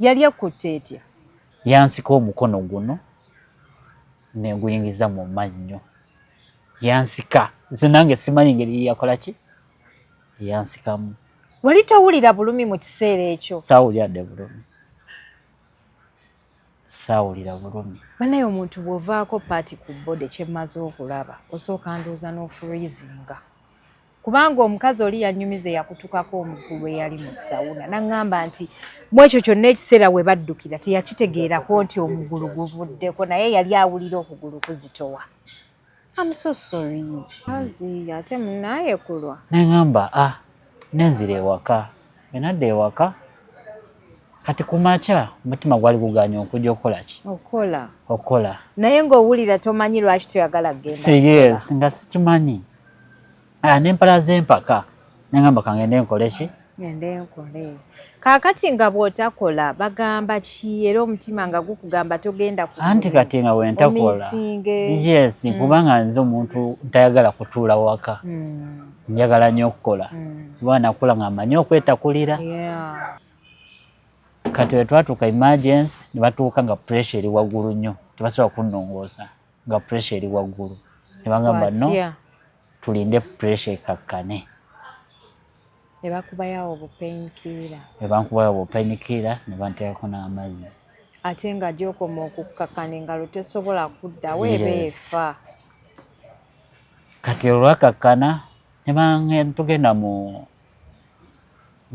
Yali akutte etya? Yansika omukono guno ne guyingiza mu mannyo. Yansika. Nze nange simanyi ngeri yakola ki? Yansikamu. Wali towulira bulumi mu kiseera ekyo? Saawulira dde bulumi. Saawulira bulumi. Banaye omuntu bw'ovaako paati ku bbode kye mmaze okulaba osooka ndowooza n'ofurizinga. Kubanga omukazi oli yannyumiza yakutukako omugulu eyali mu sawuna n'aŋŋamba nti mu ekyo kyonna ekiseera we baddukira teyakitegeerako nti omugulu guvuddeko naye yali awulira okugulu kuzitowa. I'm so sorry. Kazi ate munaaye kulwa. N'aŋŋamba nenzira ewaka. Bwe nadda ewaka kati ku makya omutima gwali guganye okujja okukola ki? Okola. Naye ng'owulira tomanyi lwaki toyagala kugenda. Yes, nga sikimanyi. N'empala z'empaka n'aŋŋamba kangende nkole ki? Ngende nkole. Kaakati nga bw'otakola bagamba ki era omutima nga gukugamba togenda ku. Anti kati nga bwe ntakola. Yes, kubanga nze omuntu ntayagala kutuula waka. Njagala nnyo okukola. Kuba nakula nga mmanyi okwetakulira. Kati bwe twatuuka emergency ne batuuka nga pressure eri waggulu nnyo. Tebasobola kunnongoosa nga pressure eri waggulu. Ne bagamba no, tulinde pressure ekakkane. Ne bakubayo obupainkiller. Ne banteekako n'amazzi. Ate nga gy'okoma okukkakkana engalo tesobola kuddawo ebeefa. Kati olwakakkana ne tugenda mu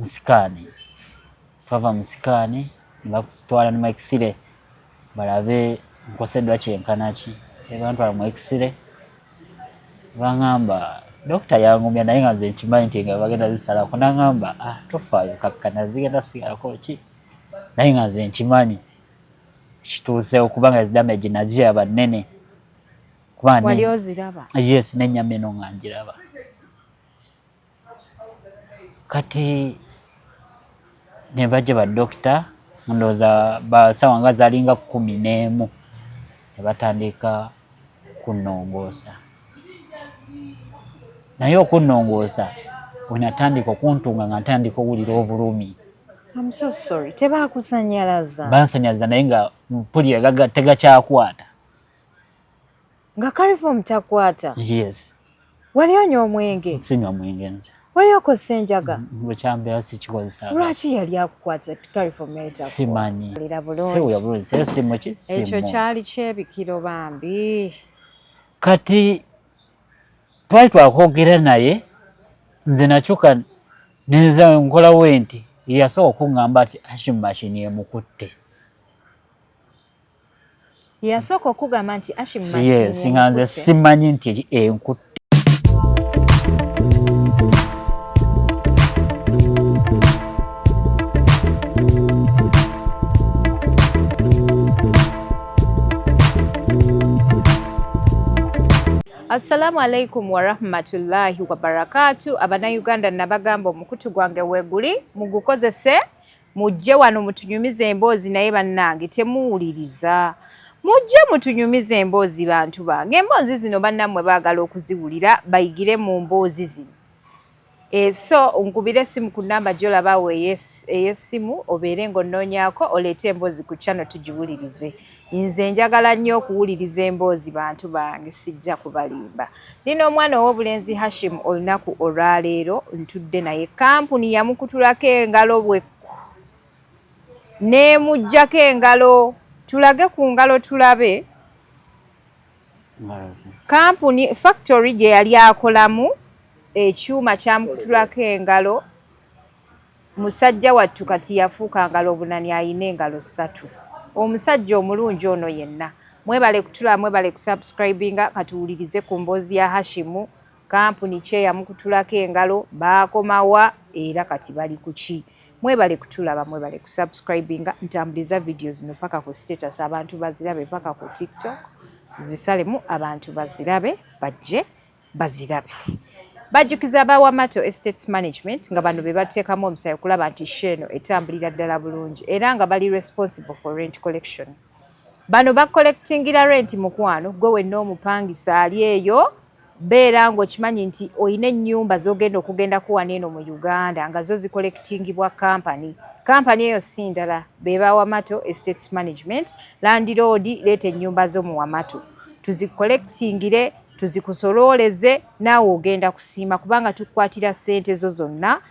sikaani. Twava mu sikaani ne bakutwala ne mu x-ray balabe nkoseddwa kyenkana ki. Bantwala mu x-ray baŋŋamba dokita yangumya naye nga nze nkimanyi nti nga bagenda zisalako. N'aŋŋamba tofaayo kakkana zigenda sigalako ki. Naye nga nze nkimanyi kituuse okubanga ezidamage naziraba nnene. Wali oziraba? Yes, n'ennyama eno nga ngiraba. Kati ne bajja badokita ndowooza basawa nga zalinga 11 ne batandika kunnongoosa. Naye okunnongoosa bwe natandika okuntunga nga ntandika owulira obulumi. I'm so sorry. Tebaakusanyalaza? Bansanyalaza naye nga mpulira tegakyakwata. Nga kalifomu takwata? Yes. Wali onywa omwenge? Sinywa mwenge nze. Wali okozesa enjaga? Bukyambeera sikikozesa. Lwaki yali akukwata kalifomu etakwata? Simanyi. Sewulira bulungi. Simu ki? Ekyo kyali kyebikiro bambi. Kati twali twakwogera naye nze nakyuka nenza nkolawo enti yasooka okuŋŋamba ati Hashim mashini emukutte. Yasooka okugamba nti Hashim mashini emukutte? Yes, nga nze simanyi nti enkutte. Assalamu alaikum wa rahmatullahi wa barakatu. Abannayuganda nabagamba omukutu gwange weeguli mugukozese mujje wano mutunyumize emboozi naye bannange temuwuliriza. Mujje mutunyumize emboozi bantu bange. Emboozi zino bannammwe baagala okuziwulira bayigire mu mboozi zino. So nkubire essimu ku nnamba gy'olabawo ey'essimu obeere ng'onnoonyaako oleete emboozi ku channel tugiwulirize. Nze njagala nnyo okuwuliriza emboozi bantu bange sijja kubalimba. Nino omwana ow'obulenzi Hashim olunaku olwaleero ntudde naye kampuni yamukutulako engalo bwekku. N'emuggyako engalo tulage ku ngalo tulabe. Kampuni factory gye yali akolamu ekyuma kyamukutulako engalo. Musajja wattu kati yafuuka ngalo obunani ayina engalo 3. Omusajja omulungi ono yenna. Mwebale kutula, mwebale kusubscribinga katuwulirize ku mboozi ya Hashimu. Kampuni kye yamukutulako engalo baakomawa era kati bali kuki. Mwebale kutulaba, mwebale kusubscribinga ntambuliza video zino paka ku status abantu bazirabe paka ku TikTok. Zisalemu abantu bazirabe bajje bazirabe. Bajjukiza Wamato Estates Management nga bano be bateekamu omusayo kulaba nti sheno etambulira ddala bulungi era nga bali responsible for rent collection. Bano bakollectingira rent mukwano gwe wenna omupangisa ali eyo beera ng'okimanyi nti olina ennyumba z'ogenda okugenda kuwana eno mu Uganda nga zo zikolektingibwa kampani eyo si ndala beba Wamato Estates Management. Landlord leeta ennyumba zo mu Wamato tuzikolektingire tuzikusololeze naawe ogenda kusiima kubanga tukwatira ssente zo zonna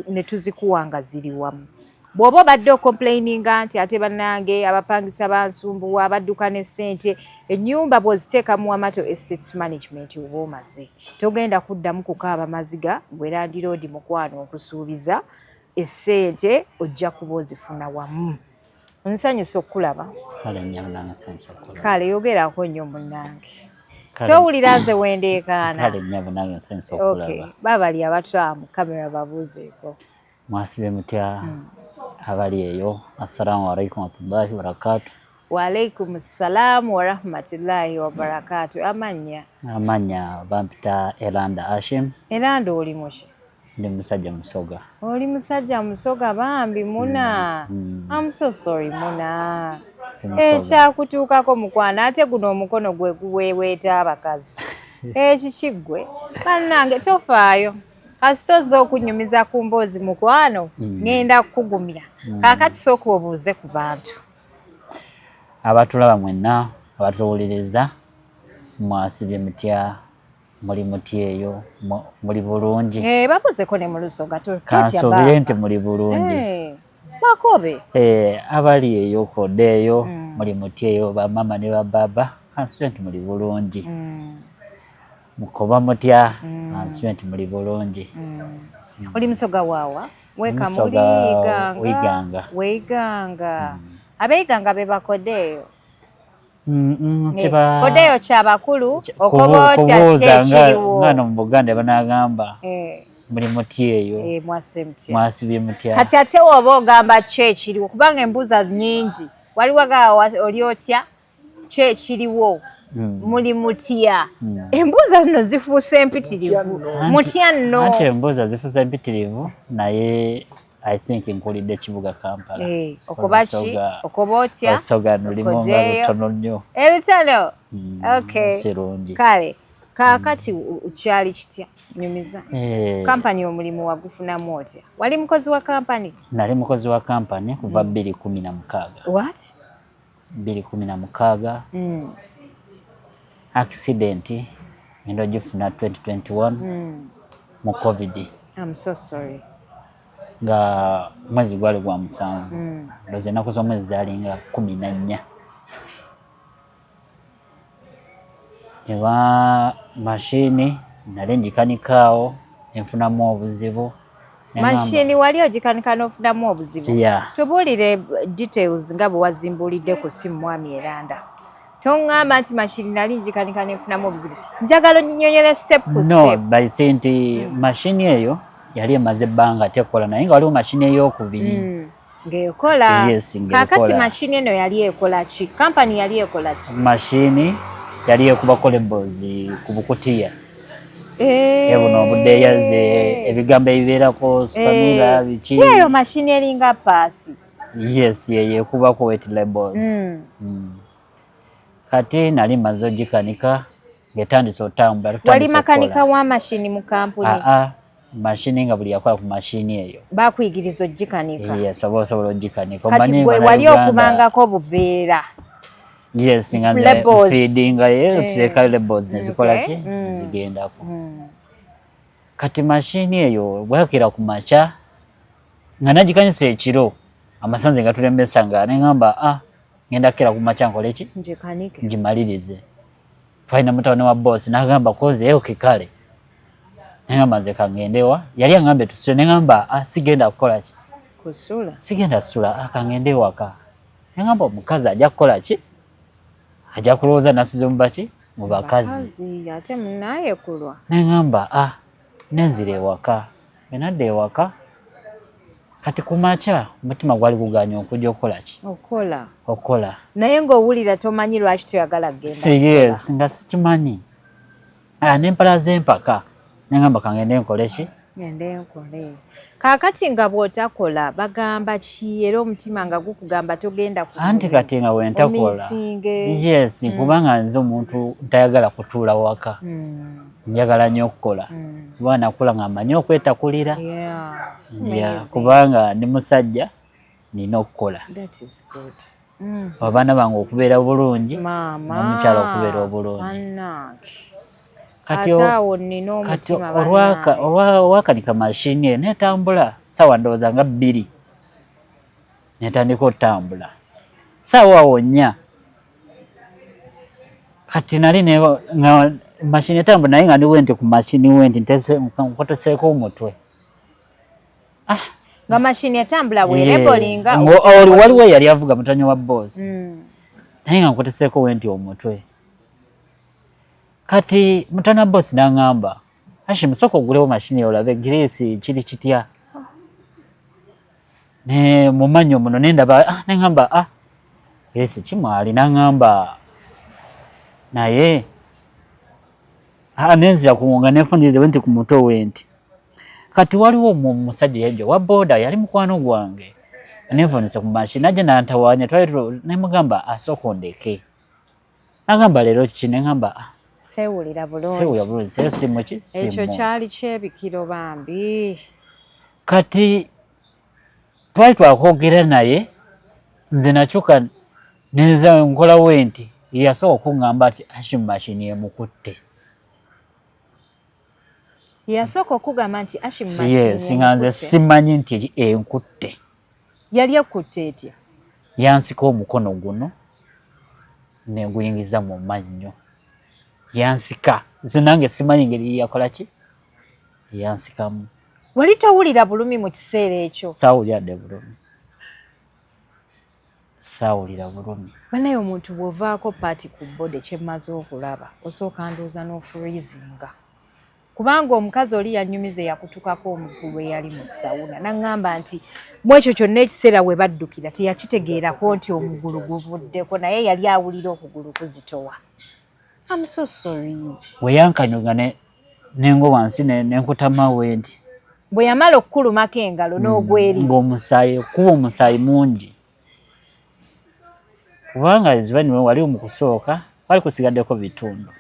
ne tuzikuwa nga ziri wamu. Bw'oba obadde okomplaininga nti ate bannange abapangisa bansumbuwa abadduka ne ssente, ennyumba bw'oziteeka mu Wamato Estates Management oba omaze togenda kuddamu kukaaba maziga gwe landlord mukwano okusuubiza essente ojja kuba ozifuna wamu. Nsanyusa okulaba. Kale yogerako nnyo munnange. Towulira nze wendeekaana. Okay. Babali abatwamu kamera babuuzeeko. Mwasibe mutya abali eyo. Assalamu alaikum warahmatullahi wabarakatuh. Wa alaikum assalamu warahmatullahi wabarakatuh. Amanya bampita Elanda Hashim. Elanda oli muki? Ndi musajja musoga. Oli musajja musoga bambi Muna. I'm so sorry Muna. Kyakutuukako mukwana ate guno omukono gwe guweeweeta abakazi. Kikigwe bannange tofaayo kasitoza okunyumiza ku mboozi mukwano ngenda kukugumya. Kaakati sooka obuuze ku bantu abatulaba mwenna abatuwuliriza mwasibye mutya muli mutya eyo muli bulungi. Bakozeko ne mu Lusonga kansuubire nti muli bulungi. Bakobe abali eyo kodde eyo muli mutya eyo bamama ne bababa kansuubire nti muli bulungi. Mukoba mutya kansuubire nti muli bulungi. Oli musoga waawa? Wekamuli Weiganga. Abeiganga be bakodeeyo. Kodeeyo kyabakulu okoba otya kyekiriwo. Ngano mu Buganda banagamba muli mutya eyo. Mwasibye mutya. Kati ate woba ogamba kyekiriwo kubanga embuuza nnyingi. Waliwo oli otya kyekiriwo. Muli mutya. Embuuza zino zifuuse empitirivu. Mutya nno. Ate embuuza zifuuse empitirivu naye I think nkulidde kibuga Kampala. Okuba ki? Okuba otya? Osoga nulimu nga lutono nnyo. Ebitono? Okay. Sirungi. Kale, kaakati ukyali kitya? Nyumiza. Kampani omulimu wagufunamu otya? Wali mukozi wa kampani? Nali mukozi wa kampani kuva 2016. What? 2016. Accident ndo gifuna 2021 mu COVID. I'm so sorry. Nga mwezi gwali gwa musanvu ndoze ennaku z'omwezi zalinga 14. Eba mashini nali njikanikaawo enfunamu obuzibu. Mashini wali ogikanika n'ofunamu obuzibu? Yeah. Tubuulire details nga bwe wazimbulidde ku ssimu mwami Elanda. Tongamba nti mashini nali njikanika n'enfunamu obuzibu. Njagala onnyinyonyole step ku step. No, baite nti mashini eyo yali emaze ebbanga tekola naye nga waliwo mashini ey'okubiri. Ng'ekola. Yes, ng'ekola. Kaakati mashini eno yali ekola ki? Kampani yali ekola ki? Mashini yali ekuba collectibles ku bukutiya. Buno obudde eyaze ebigambo ebibeerako spamira biki. Si eyo mashini eringa paasi? Yes, yeyo ekubako wet labels. Kati nali maze ogikanika ng'etandise otambula. Wali makanika wa mashini mu kampuni? Mashini nga buli yakola ku mashini eyo. Bakuyigiriza ogikanika? Yes, osobola ogikanika. Kati gwe wali okubangako obuveera? Yes, nga nze feedinga tuteeka labels nezikola ki? Zigendako. Kati mashini eyo bwayokera ku makya nga nagikanisa ekiro amasanze nga tulembesa nga neŋŋamba ngenda kukera ku makya nkole ki? Ngimalirize. Twalina mutabani wa boss n'agamba koze eyoke kale. Neŋŋamba nze kangendewa yali aŋŋambe tusule neŋŋamba sigenda kukola ki? Kusula? Sigenda sula kangende ewaka. Neŋŋamba omukazi ajja kukola ki? Ajja kulowooza nasize mu baki? Mu bakazi. Ate munaye kulwa. Neŋŋamba nenzira ewaka. Benadda ewaka. Kati ku makya omutima gwali guganya okujja okukola ki? Okola. Naye ng'owulira tomanyi lwaki toyagala kugenda? Yes, nga sikimanyi. N'empala z'empaka neŋŋamba kangende nkole ki? ngende nkole. Kaakati nga bw'otakola bagamba ki era omutima nga gukugamba togenda ku anti kati nga wentakola yes kubanga nze omuntu ntayagala kutuula waka njagala nnyo okukola kuba nakula nga mmanyi okwetakulira kubanga ndi musajja nina okukola abaana bange okubeera bulungi n'omukyala okubeera obulungi kati olwakanika mashini netambula sawa ndowooza nga 2 netandika otambula sawa wonya kati nali nga mashini etambula naye nga ndi wenti ku mashini wenti nkotoseeko omutwe nga mashini etambula bwerebolinga waliwo yali avuga mutanyo wa boss naye nga nkotoseeko wenti omutwe kati mutana boss nangamba Hashim soko ogulewo mashini olabe giresi kiri kitya ne mumanyo muno nendaba nengamba giresi kimwali nangamba naye nenzira kuwunga nefundize wenti ku muto wenti kati waliwo musajja yejo wa boda yali mukwano gwange nevunise ku mashini aje nantawanya twali nemugamba asoko ondeke nagamba lero kine ngamba sewulira bulungi simuki ekyo kyali kyebikiro bambi kati twali twakwogera naye nze nakyuka neza nkola wenti yasooka okungamba ati Hashim mashini emukutte yasooka okugamba nti Hashim mashini yes nga nze simanyi nti enkutte yali ekutte etya yansika omukono guno neguyingiza mu mannyo yansika nze nange simanyi ngeri yakola ki yansikamu wali towulira bulumi mu kiseera ekyo saawulira bulumi banaye omuntu bw'ovaako paati ku bode kyemmaze okulaba osooka ndooza n'ofurizinga kubanga omukazi oli yanyumiza yakutukako omugulu eyali mu sawuna naŋŋamba nti mu ekyo kyonna ekiseera we baddukira teyakitegeerako nti omugulu guvuddeko naye yali awulira okugulu kuzitowa. I'm so sorry. Weyankanyuga nengo wansi nenkutama wenti. Bwe yamala okukulumako engalo n'ogweri. Ng'omusaayi kuba omusaayi mungi. Kubanga ezibani wali omukusooka wali kusigaddeko bitundu.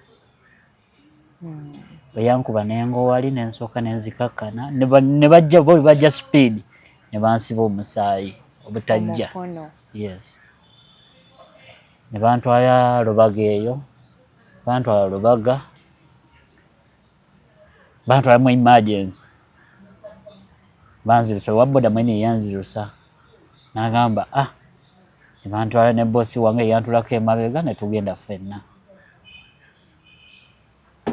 Weyankuba nengo wali nensooka nenzikakkana ne bajja speed ne bansiba omusaayi obutajja. Yes. Ne bantwala Lubaga eyo. Bantwala Lubaga. Bantwala mu emergency. Banzirusa waboda mwene yanzirusa. Nagamba ne bantwala ne bosi wange yantulako emabega ne tugenda ffenna.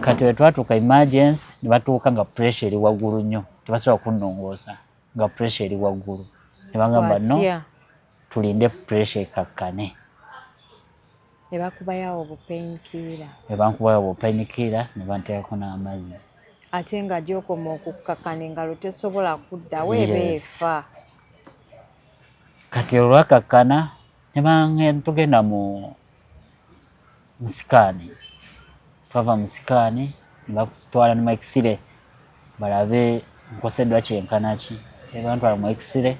Kati we twatuuka emergency ne batuuka nga pressure eri waggulu nnyo. Tebasobola kunnongoosa nga pressure eri waggulu. Ne bagamba no tulinde pressure ekakkane. Ne bakubayo obupainkiller. Ne bankubayo obupainkiller ne banteekako n'amazzi. Ate nga gy'okoma okukakkana engalo tesobola kuddawo ebeefa. Kati olwakakkana ne tugenda mu sikaani. Twava mu sikaani ne bakutwala ne mu x-ray balabe nkoseddwa kyenkana ki. Ne bantwala mu x-ray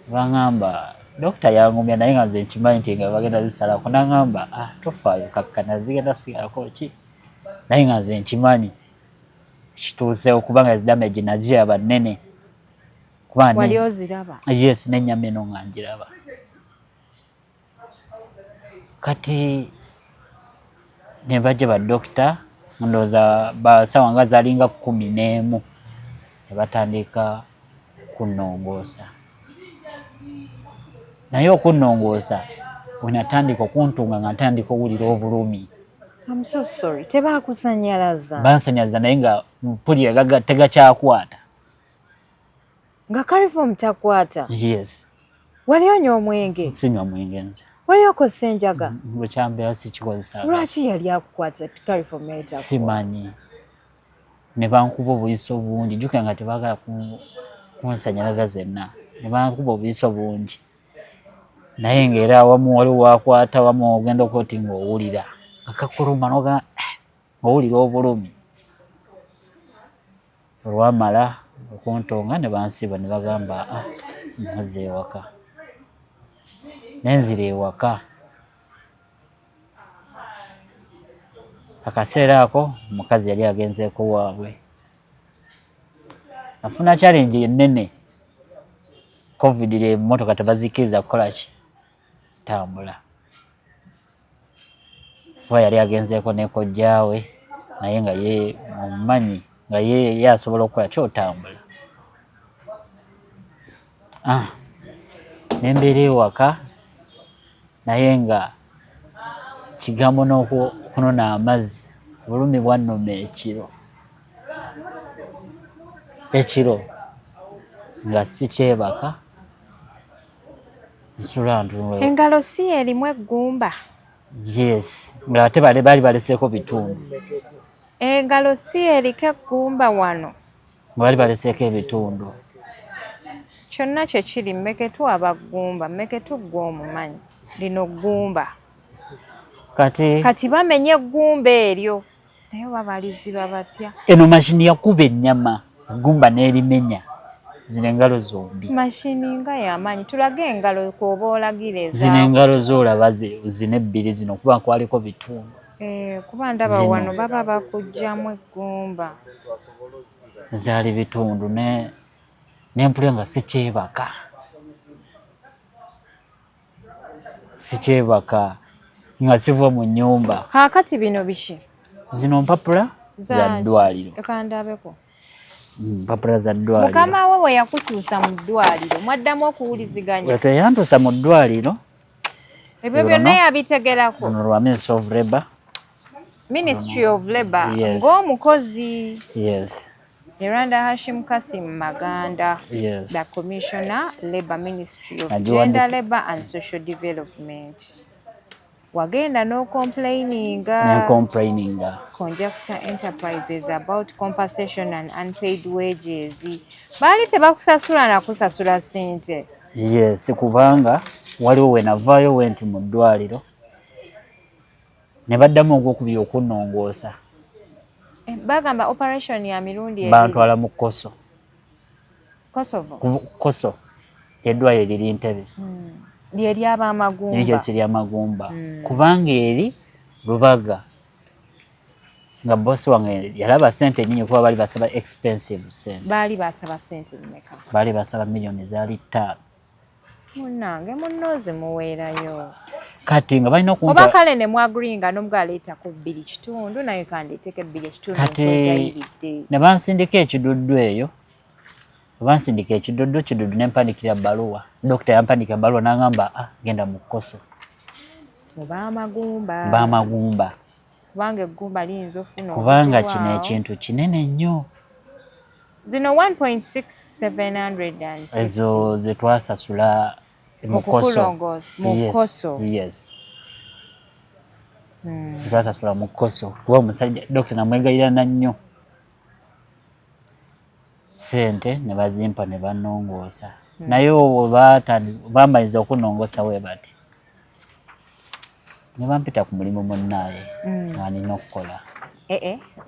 bangamba dokita yangumya naye nga nze nkimanyi nti nga bagenda zisalako nangamba tofaayo kakkana zigenda sigalako ki naye nga nze nkimanyi kituuse okubanga ezidamage naziraba nnene. Wali oziraba? Yes, n'ennyama eno nga njiraba. Kati ne bajja badokita ndowooza basawa nga zalinga 11 ne batandika kunnongoosa. Naye okunnongoosa bwe natandika okuntunga nga ntandika owulira obulumi. I'm so sorry. Tebaakusanyalaza? Bansanyalaza naye nga mpulira tegakyakwata. Nga Caliform takwata? Yes. Wali onywa omwenge? Sinywa mwenge nze. Wali okozesa enjaga? Bukyambeera sikikozesa. Lwaki yali akukwata Caliform yayita? Simanyi. Ne bankuba obuyiso bungi. Jjukira nga tebaagala kunsanyalaza zenna. Ne bankuba obuyiso bungi. Naye ng'era awamu waliwo wakwata wamu ogenda okoti ng'owulira. Nga kakuluma n'ogamba owulira obulumi. olwamala okuntonga ne bansiiba ne bagamba nkoze ewaka nenzira ewaka. Akaseera ako omukazi yali agenzeeko waabwe afuna challenge ennene. Covid emmotoka tebazikiriza kukola ki tambula kuba yali agenzeeko ne kojjaawe naye nga ye omumanyi nga ye asobola okukola kyotambula. Nembeera ewaka naye nga kigambo n'okunona amazzi bulumi bwannuma ekiro nga sikyebaka nsula ntunula. Engalo si erimu eggumba? Yes, nga ate baali baleseeko bitundu. Engalo si eriko eggumba wano? Baali baleseeko ebitundu. Kyonna kye kiri mmeketu abaggumba, mmeketu ggwe omumanyi lino ggumba. Kati bamenye eggumba eryo naye babaliziba batya? Eno mashini yakuba ennyama eggumba n'erimenya zino engalo zombi. Mashini nga y'amaanyi. Tulage engalo kwoba olagira ezaawe. Zino engalo zoolaba zino ebbiri zino kuba kwaliko bitundu. Kuba ndaba wano baba bakuggyamu eggumba. Zaali bitundu n'empulira nga sikyebaka nga siva mu nnyumba. Kaakati bino biki? Zino mpapula za ddwaliro. Ekandabeko. Mpapula za ddwaliro. Mukama we bwe yakutuusa mu ddwaliro mwaddamu okuwuliziganya? Bwe teyantuusa mu ddwaliro. Ebyo byonna yabitegerako? Luno lwa Ministry of Labour. Ministry of Labour. Yes. Ng'omukozi. Yes. Miranda Hashim Kasim Maganda. Yes. The Commissioner, Labour Ministry of Gender, Labour and Social Development. Wagenda complaininga Conjecture Enterprises about compensation and unpaid wages. Baali tebakusasula na kusasula ssente. Yes, kubanga waliwo we navaayo wenti mu ddwaliro ne baddamu ogwokubiri okunnongoosa. Bagamba operation ya mirundi ebiri. Bantwala mu Koso. Kosovo? Koso. Eddwaliro liri Ntebe. Lyeri ab'amagumba. Yes, ery'amagumba. Kubanga eri Lubaga nga bosi wange yalaba ssente nnyingi kuba baali basaba expensive ssente. Baali basaba ssente mmeka? Baali basaba miliyoni zaali 5. Munnange munnoozi muweerayo. Kati nga balina okumpa oba kale ne mwagringa n'omuga aleetako 2.5 naye kandeeteko 2.5 kati ne bansindika ekiduddu eyo. Bansindika ekiduddu ne mpandikira bbaluwa. Dokita yampandikira bbaluwa n'agamba genda mu Koso. B'amagumba. Kubanga eggumba liyinza ofuna kubanga kino ekintu kinene nnyo. Zino 1.6750 ezo ze twasasula mu Koso. Mu Koso. Yes. Twasasula mu Koso. Kuba omusajja dokita namwegayirana nnyo. Sente ne bazimpa ne bannongoosa. Naye bamaliza okunnongoosa we bati. Ne bampita ku mulimu munnaaye nga nina okukola.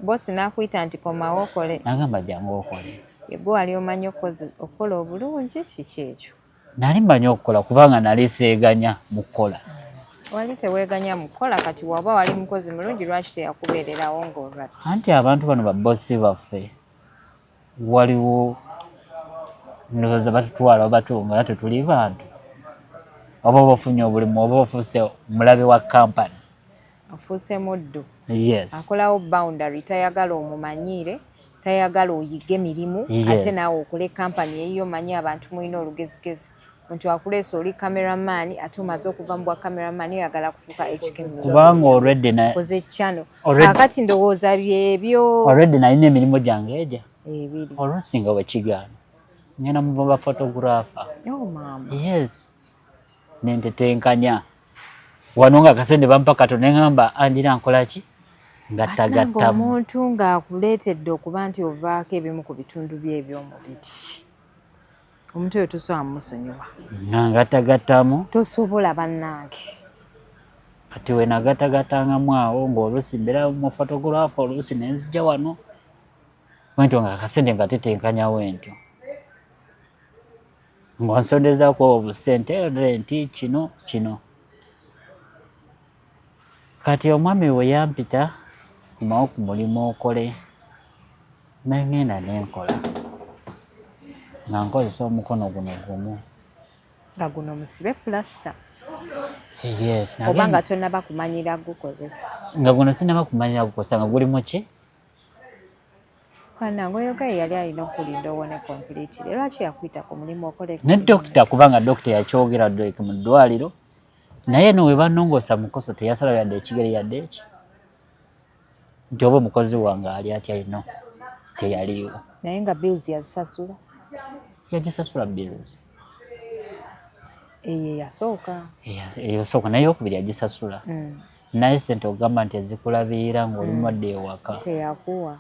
Bosi n'akuyita nti komawo okole. Nagamba jangu okole. Gwe wali omanyi okukola obulungi kiki ekyo? Nali mmanyi okukola kubanga nali seeganya mu kukola. Wali teweeganya mu kukola kati waba wali mukozi mulungi lwaki teyakubeererawo ng'olwadde? Anti abantu bano babbosi baffe waliwo ndowooza batutwala obatunga ate tuli bantu. Oba ofunye obulimu oba ofuuse mulabe wa kampani. Ofuuse muddu. Yes. Akolawo boundary tayagala omumanyiire, tayagala oyige mirimu. Ate naawe okole kampani eyiyo omanyi abantu mulina olugezigezi. Omuntu akuleese oli cameraman ate omaze okuva mu bwa cameraman oyagala kufuuka ekikemu. Kubanga already koze channel. Kakati ndowooza byebyo. Already nalina emirimu gyange egya. Ebiri. Olusinga bwe kigaana. Ngenda mu ba photographer. Mama. Yes. Nentetenkanya. Wano nga akasente bampa katono ne ngamba andira nkola ki? Gattagattamu. Omuntu ng'akuleetedde okuba nti ovaako ebimu ku bitundu by'ebyomubiri. Omuntu oyo tosobola musonyiwa. Ngattagattamu. Tosobola bannange. Kati we nagattagattangamu awo ng'oluusi mbeera mu photographer oluusi ne nzija wano. Mwento nga kasente nga tetenkanyawo entyo. Ng'onsondezaako obusente renti kino. Kati omwami we yampita kumawo ku mulimu okole nengenda nenkola nga nkozesa omukono guno gumu. Nga guno musibe plaster. Yes. Oba nga tonnaba kumanyira gukozesa. Nga guno sinaba kumanyira gukozesa nga gulimu ki? Kwanange oyo gaye yali alina okulinda owone completely. Lwaki yakuyita ku mulimu okole? Ne dokita kubanga dokita yakyogera ddeke mu ddwaliro. Naye no we bannongoosa mukoso teyasala yadde ekigere yadde eki. Nti oba omukozi wange ali atya ino teyaliiwo. Naye nga bills yazisasula. Yagisasula bills. Eyo yasooka. Eyosooka naye okubiri yagisasula. Naye sente ogamba nti ezikulabirira ng'oli mulwadde ewaka. Teyakuwa.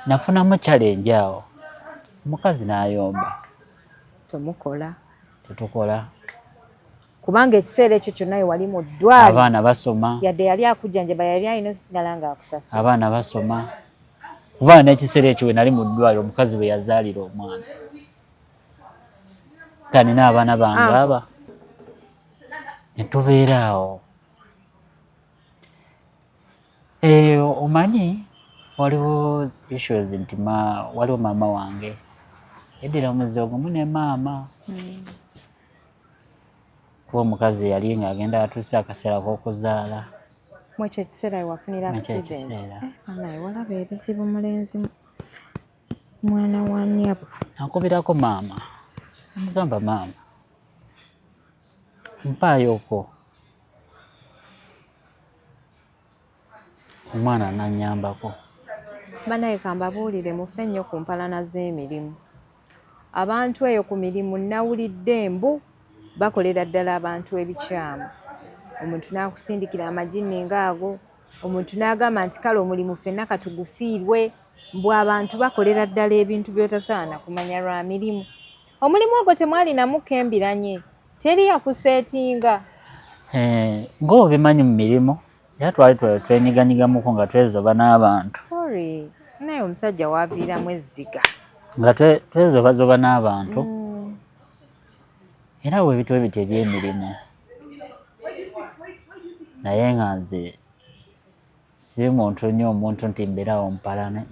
Nafunamu challenge awo. Omukazi n'ayomba. Tomukola. Tetukola. Kubanga ekiseera ekyo kyonna wali mu ddwaliro. Abaana basoma. Yadde yali akujjanjaba yali alina sigala nga akusasula. Abaana basoma. Kuba n'ekiseera ekyo we nali mu ddwaliro omukazi we yazaalira omwana. Kani n'abaana bange aba. Ne tubeera awo. Omanyi waliwo issues nti waliwo maama wange yeddira omuze ogumu ne maama. Kuba omukazi yali ng'agenda atuuse akaseera k'okuzaala. Mu ekyo ekiseera wafunira accident. Naye walaba ebizibu mulenzi mwana wa nnyabo. Nakubirako maama. Namugamba maama, mpaayoko. Omwana n'annyambako. Banaye kambabuulire mufe nnyo ku mpalana z'emirimu. Abantu eyo ku mirimu nawulidde mbu bakolera ddala abantu ebikyamu. Omuntu n'akusindikira amagini ng'ago. Omuntu n'agamba nti kale omulimu ffenna katugufiirwe. Mbu abantu bakolera ddala ebintu by'otasaana kumanya lwa mirimu. Omulimu ogwo temwalinamu kembiranye. Teri yakuseetinga. Ng'obimanyi mu mirimu. Era twali twenyiganyigamuko nga twezoba n'abantu. Sorry. Naye omusajja waaviiramu ezziga. Nga twezobazoba n'abantu. Era we bitwe biti eby'emirimu. Naye nga nze si muntu nnyo omuntu nti mbeerawo mpalane.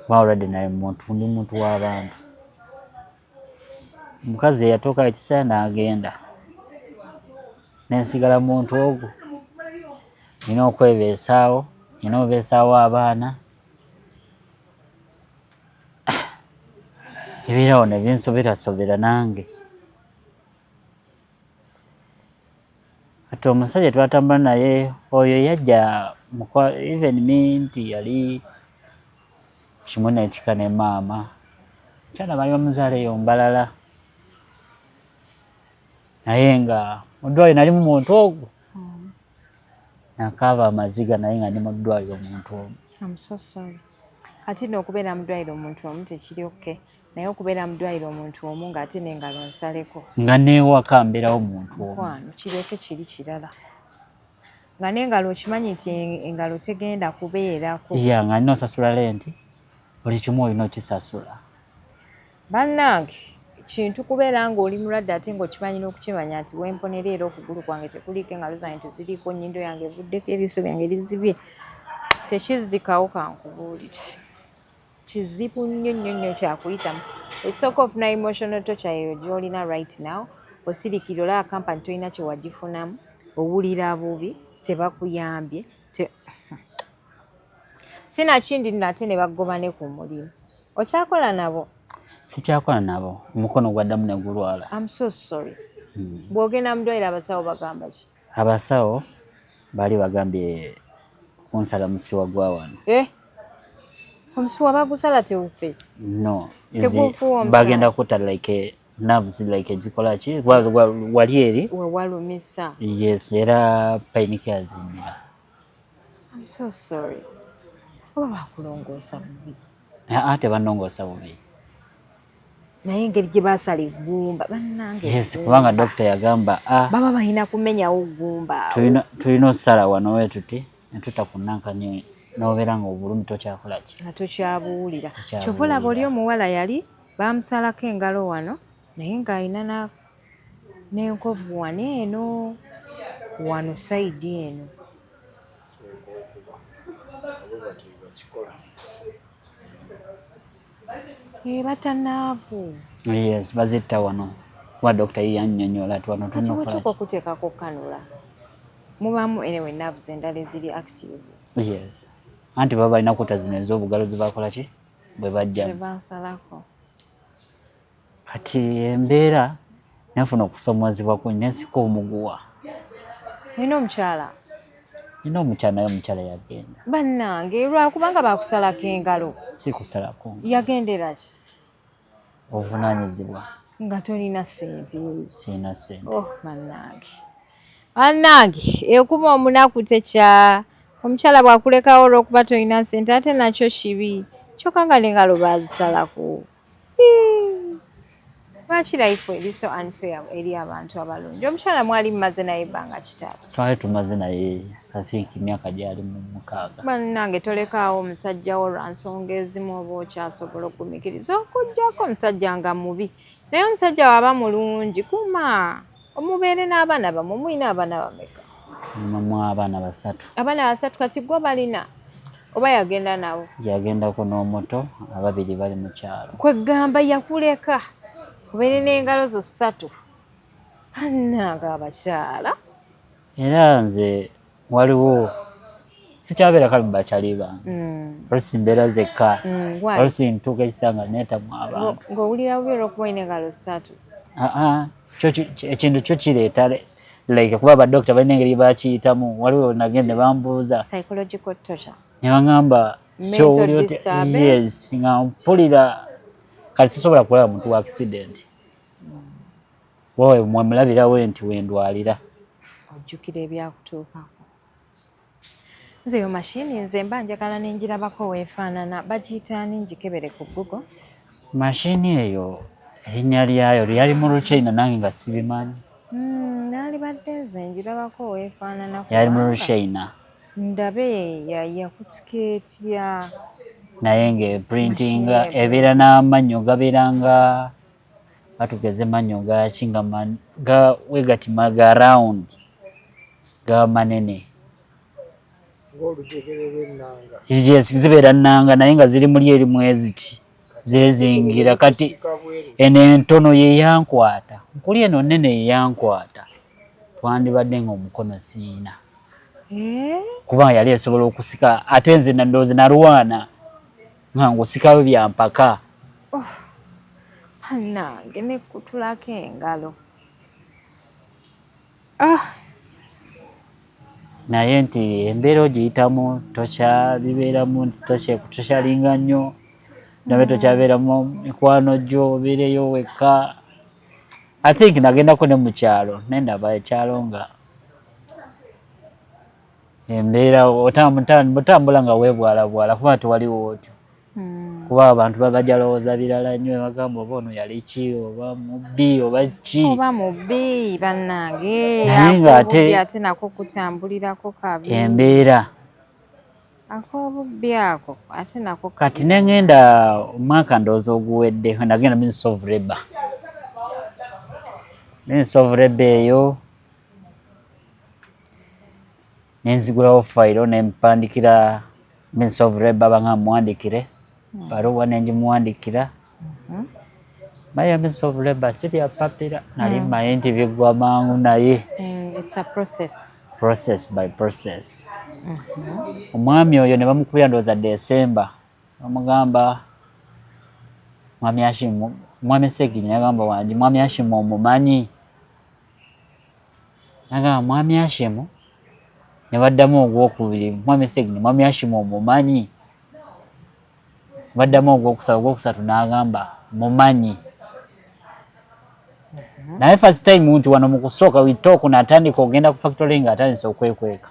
Already naye muntu ndi muntu w'abantu. Omukazi eyatuuka ekiseera n'agenda. Nensigala muntu ogwo. Nina okwebeesaawo, nina obeesaawo abaana. Ebiirawo ne binsoberasobera nange. Kati omusajja twatambula naye oyo yajja even me nti yali kimu n'ekika ne maama. Kyana bali bamuzaaleyo mbalala. Naye nga mu ddwaliro nali mu muntu ogwo. Nakaaba amaziga naye nga ndi mu ddwaliro omuntu omu. I'm so sorry. Kati n'okubeera mu ddwaliro omuntu omu tekiri okay. Naye okubeera mu ddwaliro omuntu omu ng'ate n'engalo nsaleko. Nga n'ewaka mbeerawo omuntu omu. Kwano kireke kiri kirala. Nga n'engalo okimanyi nti engalo tegenda kubeerako. Nga nina osasula lenti. Buli kimu olina okisasula. Bannange kintu kubeera ng'oli mulwadde ate ng'okimanyi n'okukimanya nti wemponera era okugulu kwange tekuliiko engalo zange teziriiko nnyindo yange evuddeko eriiso lyange lizibye. Tekizzikawo kankubuulire. Kizibu nnyo kyakuyitamu. Ekisooka ofuna emotional torture eyo gy'olina right now. Osirikira olaba kampani tolina kye wagifunamu. Owulira bubi. Tebakuyambye. Sinakindi nate ne bagoba ne ku mulimu. Okyakola nabo? Sikyakola nabo. Omukono gwaddamu ne gulwala. I'm so sorry. Bw'ogenda mu ddwaliro abasawo bagamba ki? Abasawo baali bagambye kunsala musiwa gwa wano. Omusiwa bagusala tewufe? No. Tegufuwa omusala? Bagenda kuta like nerves like ezikola ki? Wali eri? Wewalumisa? Yes, era pain yazimira. I'm so sorry. Oba bakulongoosa bubi? Ate bannongoosa bubi. Naye engeri gye baasala eggumba bannange. Yes, kubanga dokita yagamba baba balina kumenyawo ggumba. Tulina osala wano we tuti entuta ku Nankanyi n'obeera ng'obulumi tokyakola ki? Tokyabuwulira. Kyova olaba oli omuwala yali baamusalako engalo wano naye ng'alina n'enkovu wano eno wano sayidi eno. Batanaavu. Yes, bazitta wano. Kuba Dr. yannyonnyola ati wano kati bwetuuka okuteekako kanula mubaamu anyway nerves endala eziri active. Yes. Anti baba balina kuta zino ez'obugalo zebakola ki bwe bajja zebansalako. kati embeera nefuna okusomozebwa ku nesika omuguwa. Nina omukyala naye omukyala yagenda. Bannange lwakubanga baakusalako engalo. Si kusalako. Yagendera ki? Ovunaanyizibwa. Nga tolina ssente. Sina ssente. Bannange ekuba omunaku tekya. Omukyala bw'akulekawo olw'okuba tolina ssente ate nakyo kibi. Kyokka nga n'engalo baazisalako. Lwaki life eri so unfair eri abantu abalungi? Omukyala mwali mumaze naye ebbanga kitaata? Twali tumaze naye I think emyaka gyali mu 6. Bannange tolekaawo omusajja wo lwa nsonga ezimu oba okyasobola okugumikiriza okuggyako omusajja nga mubi. Naye omusajja waba mulungi kuma omubeere n'abaana bammwe. Mulina abaana bameka? Mamu abaana 3. Abaana 3 kati gwe balina oba yagenda nabo? Yagendako n'omuto, 2 bali mu kyalo. Kwegamba yakuleka obeere n'engalo zo 3. Bannange abakyala. Era nze waliwo sikyabeera kali mu bakyali bange. Oluusi mbeera zekka. Oluusi ntuuka ekisanga neetamu abantu. Ng'owulira bubi olw'okuba olina engalo 3. Ekintu kyo kireeta like kuba badokita balina engeri bakiyitamu. Waliwo nagende bambuuza psychological torture. Ne baŋŋamba yes, nga mpulira kati sisobola kulaba muntu wa accident. Wowe mwemulabirawo nti wendwalira. Ojjukira ebyakutuukako. Nze yo mashini nze mba njagala n'engirabako weefaanana. Bagiyita ani ngikebere ku Google? Mashini eyo erinnya lyayo lyali mu Luchina nange nga sibimanyi. Naali badde nze ngirabako weefaanana. Yali mu Luchina. Ndabe yakusikeetya. Naye ng'eprinting ebeera n'amannyo gabeera nga batugeze mannyo gaki nga wegatima ga round ga manene. Yes, zibeera nnanga naye nga ziri muli erimu eziti zezingira. Kati eno entono ye yankwata, nkuli eno nene ye yankwata, twandibadde ng'omukono siina. Kuba yali esobola okusika ate nze nandowooza nalwana nga ngusikayo byampaka. Bannange nekutulako engalo. Naye nti embeera ogiyitamu tokyabibeeramu nti tokyalinga nnyo nabe tokyabeeramu mikwano gyo obeereyo wekka. I think nagendako ne mu kyalo naye ndaba ekyalo nga embeera otambula nga weebwalabwala kuba tewaliwo otyo. Kuba abantu babajalowooza birala nnyo bagamba oba ono yali ki oba mubbi oba ki. Oba mubbi bannange. Naye ng'ate ate nako kutambulirako kabi. Embeera. Ak'obubbi ako ate nako kati nengenda omwaka ndowooza oguwedde nagenda Ministry of Labour. Ministry of Labour eyo nenzigulawo fayiro nempandikira Ministry of Labour banga muwandikire baruwa nenjimuwandikira. Maya Ministry of Labour sibya papira nali maye nti bigwa mangu naye. It's a process. Process by process. Omwami oyo ne bamukubira ndowooza December bamugamba Mwami Hashim, Mwami Seginyi yagamba wangi Mwami Hashim omumanyi. Nagamba Mwami Hashim ne baddamu ogwokubiri Mwami Seginyi Mwami Hashim omumanyi. Baddamu ogwokusatu n'agamba mumanyi. Naye first time nti wano mu kusooka witooku n'atandika ogenda ku factory nga atandise okwekweka.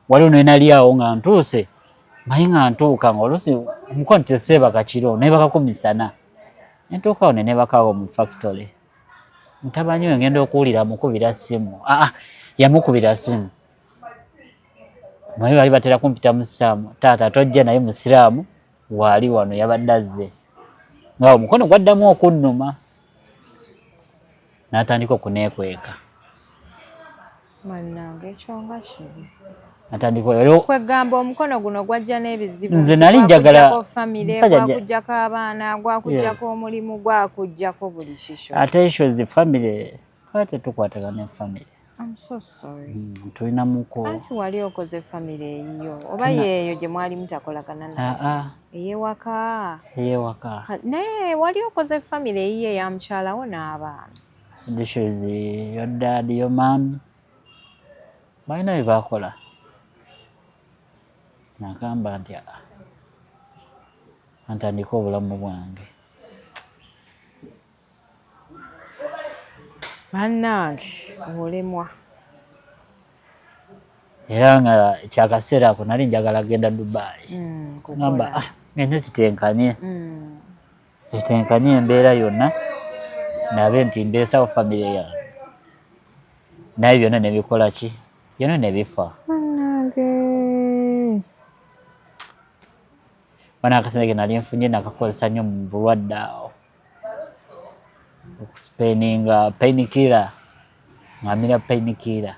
Waliwo nali awo nga ntuuse maye nga ntuuka nga oluusi omukono teseebaka kiro neebaka misana. Ntuuka awo ne neebakawo mu factory. Mutabanyi we ngenda okuwulira amukubira ssimu. Yamukubira ssimu. Mwayi bali batera kumpita musaamu taata tojja naye musiraamu wali wano yabadde azze nga omukono gwaddamu okunnuma n'atandika okuneekweka mannange ekyo nga kibi natandika kwegamba omukono guno gwajja n'ebizibu nze nali njagala gwakujjako abaana gwakujjako omulimu gwakujjako buli kisho ate isho zi family kate tukwatagana family. I'm so sorry. Tulina muko. Anti wali okoze family eyo. Oba yeyo gye mwali mutakolagana na. Eyewaka. Eyewaka. Ne wali okoze family eyo ya mchala wo n'abaana. Dishes your dad, your mom. Balina bye bakola. Nagamba nti ntandika obulamu bwange. Bannange olemwa. Era nga kyakaseera ako nali njagala genda Dubai. Ngamba ngende tutenkanye. Tutenkanye embeera yonna. Nabe nti mbeesawo family yange. Naye byonna ne bikola ki? Byonna ne bifa. Bannange. Bana akaseera nali nfunye nakakozesa nnyo mu bulwadde awo. Okuspaininga painkiller. Ngamira painkiller.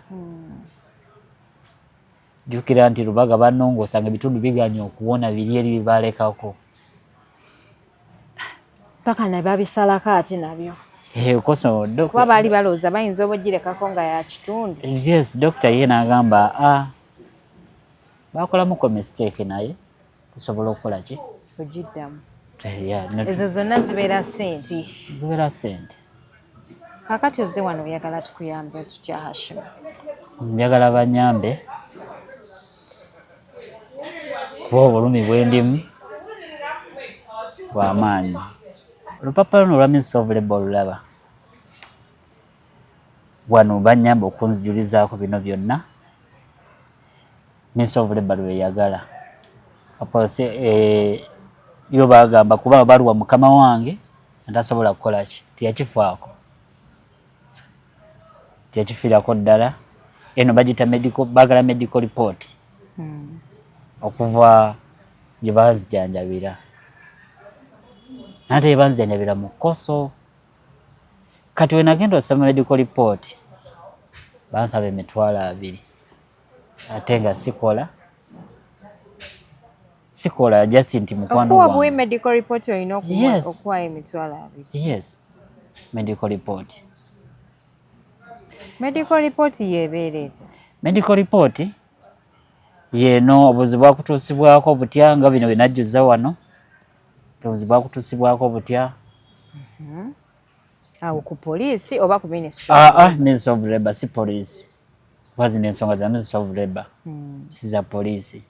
Jukira nti Lubaga banongosanga ebitundu biganya okuwona biri eri bibalekako. Paka ne babisalako ate nabyo. Koso doctor. Kuba baali balowooza bayinza obuggirekako nga ya kitundu. Yes, doctor ye n'agamba bakolamuko mistake naye tusobola okukola ki? Ogiddamu. Ezo zonna zibeera ssente. Zibeera ssente. Kakati ozze wano oyagala tukuyambe tutya Hashim? Njagala banyambe kuba obulumi bwendimu bw'amaanyi. Olupapula luno olwa Ministry of Labour olulaba. Wano banyamba okunzijulizaako bino byonna. Ministry of Labour lweyagala. Yo bagamba kuba baluwa mukama wange ntasobola kukola ki? Tiyakifaako. Tiyakifiirako ddala. Eno bagita bagala medical report. Okuva gye banzijanjabira. Nate banzijanjabira mu Koso. Kati we nagenda osoma medical report bansaba $200. Ate nga sikola just nti mukwano wange. Okuwa medical report olina okuwa $200. Yes. Medical report. Medical report yebeereza. Medical report yeno obuzibu bwakutuusibwako butya nga bino binajjuza wano. Obuzibu bwakutuusibwako butya. Awo ku poliisi oba ku Ministry? Ministry of Labour si poliisi. Wazina ensonga za Ministry of Labour. Si za poliisi.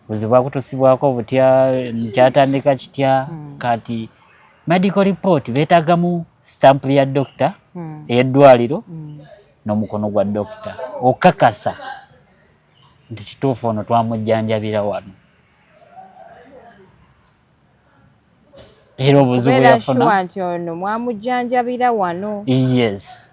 Obuzibu bwakutuusibwako butya kyatandika kitya kati medical report beetagamu stamp ya doctor ey'eddwaliro n'omukono gwa doctor okakasa nti kituufu ono twamujjanjabira wano. Era obuzibu yafuna beera nti ono mwamujjanjabira wano. Yes.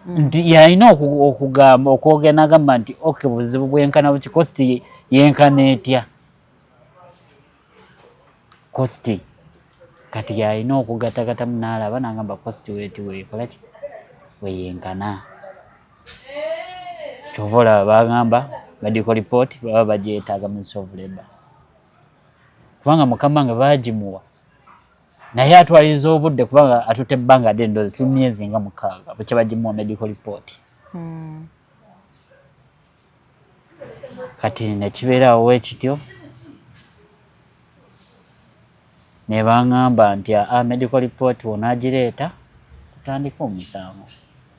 Nti yalina okugamba okwogera n'agamba nti okay buzibu bwenkana buki kosti yenkana etya. Kosti kati yalina okugatagatamu n'alaba n'agamba kosti weeti weekola ki? Weyenkana. Kyova olaba bagamba medical report baba bagyetaaga Ministry of Labour. Kubanga mukama nga baagimuwa naye atwaliza obudde kubanga atutte ebbanga ddendoozi tu myezi nga 6 bwe bagimuwa medical report. Kati nekibeerawo wekityo ne baŋŋamba nti medical report wonaagireeta kutandika omusango.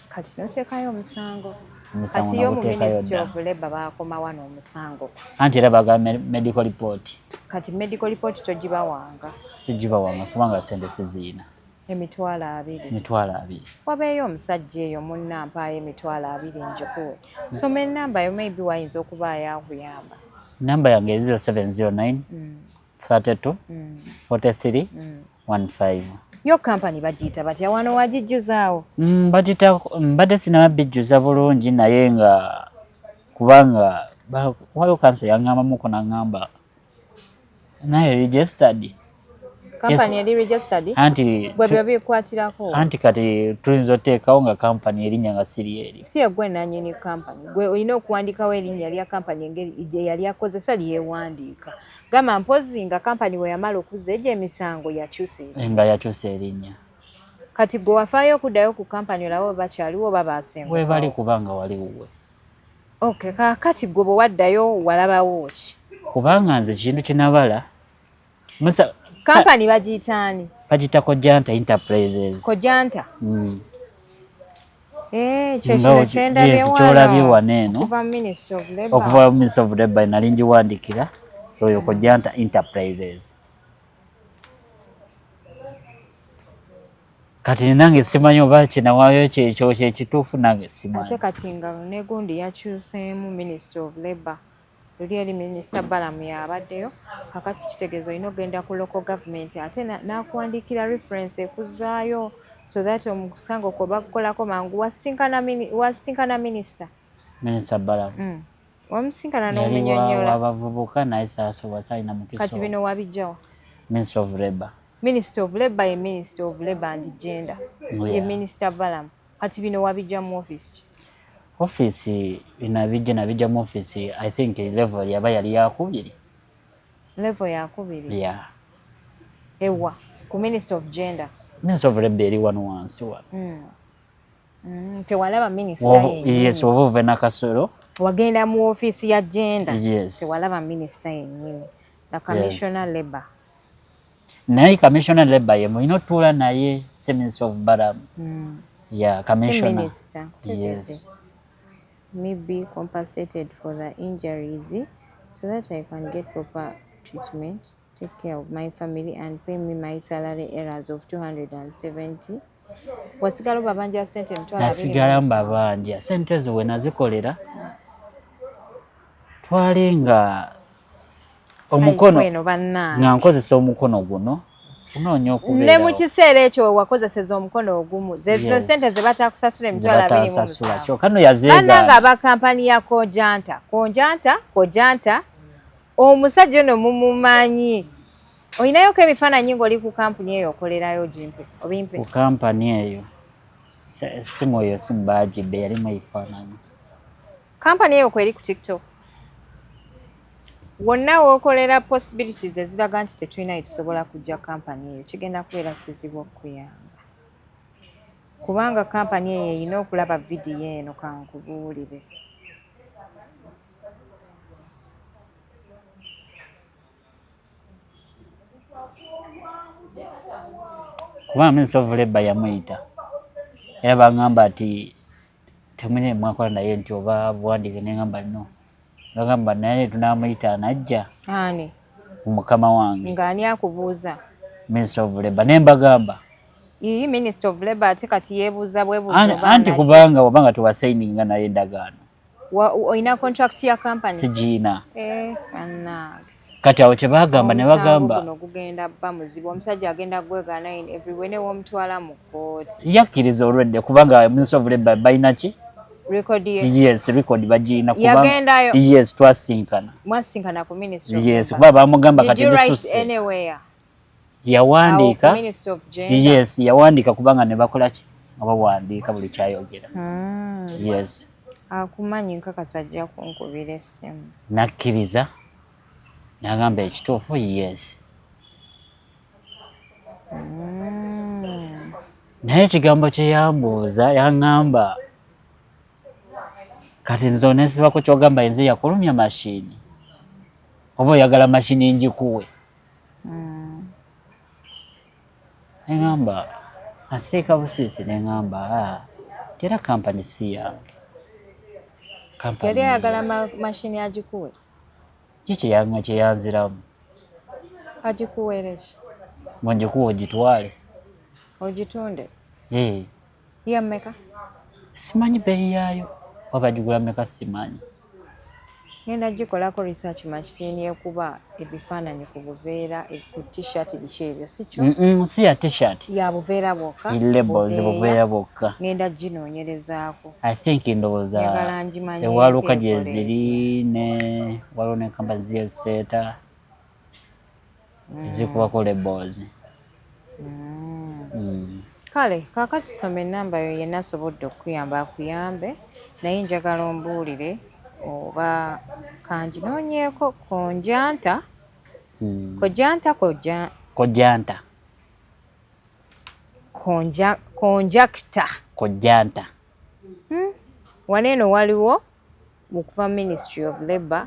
Kati n'oteekayo omusango. Omusango kati yo mu naguteekayo Ministry dda. of Labour baakoma wano omusango. Anti era bagamba medical report. Kati medical report togibawanga. Sigibawanga kubanga sente siziyina. $20. $20. Wabeeyo omusajja eyo munnampaayo $20 njikuwe. Soma ennamba yo maybe wayinza okubaayo akuyamba. Namba yange 0709 32 43 15. Yo company bagiyita batya wano wagijjuzaawo? Bagiyita mbadde sinabijjuza bulungi naye nga kubanga waliwo kanso yaŋŋambamuko naŋŋamba naye registered. Company eri registered? Anti gwe byo bikwatirako? Anti kati tuyinza oteekawo nga company erinnya nga siri eri. Si gwe nannyini company. Gwe olina okuwandiikawo erinnya lya company engeri gye yali akozesa lyewandiika. Gamba mpozi nga company we yamala okuzza egyo emisango yakyusa erinnya. Nga yakyusa erinnya. Kati gwe wafaayo okuddayo ku company olaba bakyaliwo oba baasengukawo? We bali kubanga waliwo. Okay, kakati gwe bwe waddayo walabawo ki? Kubanga nze kintu kinabala company bagiyitaani? Bagiyita Kojanta Enterprises. Kojanta? Kyekino kyolabye wano eno okuva mu Ministry of Labour nali ngiwandikira oyo Kojanta Enterprises. Kati nange simanyi oba kinawaayo kyekyo kyekituufu nange simanyi. Ate kati nga ne gundi yakyuseemu Ministry of Labour. Luli eri Minisita Balamu yabaddeyo, kakati kitegeeza olina ogenda ku local government ate n'akuwandiikira reference ekuzaayo so that omusango kwe bakukolako mangu wasinkana minisita. Minisita Balamu. Wamusinkana n'omunyonnyola. Abavubuka naye saasoba saalina mukisa. Kati bino wabijjawa? Ministry of Labour. Ministry of Labour ye Ministry of Labour and Gender. Ye Minisita Balamu. Kati bino wabijja mu office ki? Office inabijja mu office I think level yaba yali yakubiri. Level yakubiri? Yeah. Ewa ku Ministry of Gender. Ministry of Labour eri wano wansi wa. Tewalaba minisita yennyini? Yes, oba ove Nakasero. Wagenda mu office ya Gender? Yes. Tewalaba minisita yennyini. The Commissioner Labour. Naye Commissioner Labour ye mulina otuula naye si Ministry of Balamu. Yeah, Commissioner. Si Minister. Yes. Me be compensated for the injuries so that I can get proper treatment, take care of my family and pay me my salary errors of 270. Wasigala babanja sente mtwala abiri. Nasigala mbabanja sente zo we nazikolera twali nga omukono nga nkozesa omukono guno unoonya okubeera. Ne mu kiseera ekyo wakozeseza omukono ogumu zino sente ze batakusasula emitwalo 27. Kyokka no yazeega. Bannanga aba kampani ya Kojanta omusajja ono mumumanyi. Oyinayoko ebifaananyi ng'oli ku kampuni eyo okolerayo Jimpe obimpe? Ku kampani eyo simu eyo simu baagibbe yalimu ebifaananyi. Kampani eyo kweri ku TikTok? Wonna w'okolera possibilities eziraga nti tetulina tusobola kujja kampani eyo kigenda kubeera kizibu okuyamba. Kubanga kampani eyo erina okulaba vidiyo eno kankubuulire. Kubanga Ministry of Labour yamuyita era bagamba ati temwine mwakola naye nti oba buwandiike neŋŋamba no. Bagamba naye tunamuyita anajja. Ani? Mukama wange. Ng'ani akubuuza? Ministry of Labour. Ne mbagamba. Iyi Ministry of Labour ate kati yeebuuza bwebuuzo. Anti kubanga wabanga tuwasayininga naye endagaano. Oyina contract ya company? Sigiina. Bannange. Kati awo kye bagamba ne bagamba. Omusango guno gugenda bba muzibu. Omusajja agenda gwegaana in everywhere ne w'omutwala mu kkooti. Yakkiriza olwedde kubanga Ministry of Labour balina ki? Record ye? Yes, record bagina kubanga. Yagendayo? Yes, twasinkana. Mwasinkana ku Ministry of Labour? Yes, kuba bamugamba kati bisuse. Did you write anywhere? Yawandiika. Ministry of Gender? Yes, yawandiika kubanga ne bakola ki? Abawandiika buli kyayogera. Yes. Akumanyi nkakasa ajja kunkubira essimu. Nakkiriza. Nagamba ekituufu yes. Naye ekigambo kye yambuuza yaŋŋamba kati nze oneesibako kyogamba nze yakulumya mashini oba oyagala mashini njikuwe. Neŋŋamba asiteeka busiisi neŋŋamba tera kampani si yange. Yali ayagala mashini agikuwe? Kiki kye yanziramu? Agikuweere ki? Ng'ongikuwe ogitwale. Ogitunde? Ya mmeka? Simanyi bbeeyi yaayo. Oba gigula mmeka simanyi. ngenda gikolako research machine ekuba ebifaananyi ku buveera ku t-shirt biki ebyo si kyo? Si ya t-shirt. Ya buveera bwokka. Labels buveera bwokka. Ngenda ginoonyerezaako. I think ndowooza ewaluka gye ziri ne waliwo ne kampani ziyeseeta zikubako labels. Kale kaakati soma ennamba yo yenna asobodde okuyamba akuyambe naye njagala ombuulire oba kanjinoonyeeko konjanta konjanta waneeno waliwo okuva Ministry of Labour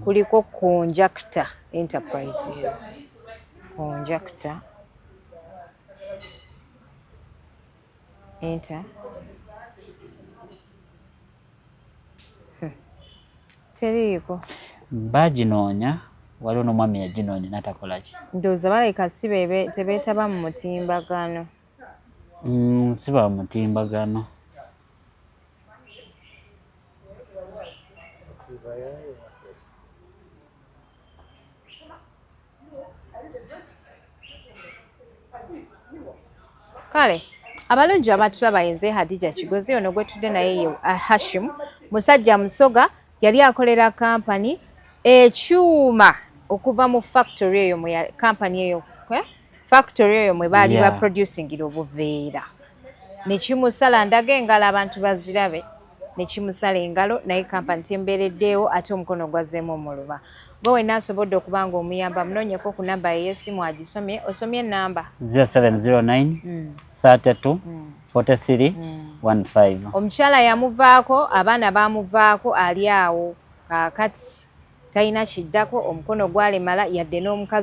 kuliko Conjacta Enterprises. Conjacta teriiko. Baginoonya, waliwo n'omwami yaginoonya n'atakola ki? Ndowooza baleka si tebeetaba mu mutimbagano. Si ba mutimbagano. Kale abalungi abatulaba yenze Hadija Kigozi ono gwe tudde naye ye Hashim musajja musoga yali akolera kampani ekyuma okuva mu factory eyo mwe baali ba producingira obuveera ne kimusala ndaga engalo abantu bazirabe ne kimusala engalo naye kampani tembeereddeewo ate omukono gwazeemu omuluba. Gwe wenna asobodde okuba nga omuyamba munoonyeko ku namba y'essimu agisomye. Osomye ennamba 0709 32 43 15. Omukyala yamuvaako, abaana baamuvaako, ali awo kaakati talina kiddako, omukono gwalemala yadde n'omukazi